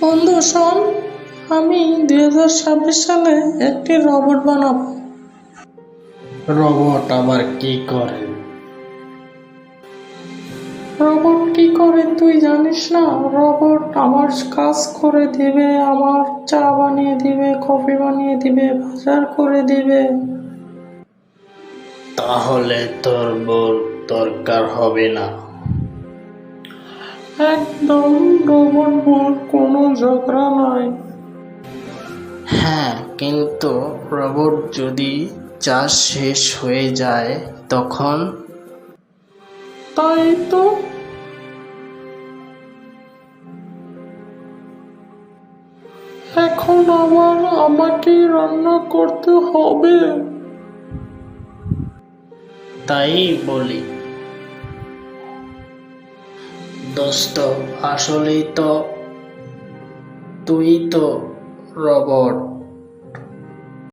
বন্ধু শোন, আমি 2026 সালে একটি রোবট বানাবো। রোবট আবার কি করে? রোবট কি করে তুই জানিস না? রোবট আমার কাজ করে দিবে, আমার চা বানিয়ে দিবে, কফি বানিয়ে দিবে, বাজার করে দিবে। তাহলে তোর বউর দরকার হবে না। একদম, রোবট বল কোনো ঝগড়া নাই। হ্যাঁ, কিন্তু রোবট যদি চাষ শেষ হয়ে যায় তখন? তাই তো, এখন আবার আমাকেই রান্না করতে হবে। তাই বলি দোস্ত, আসলেই তো তুই তো রোবট।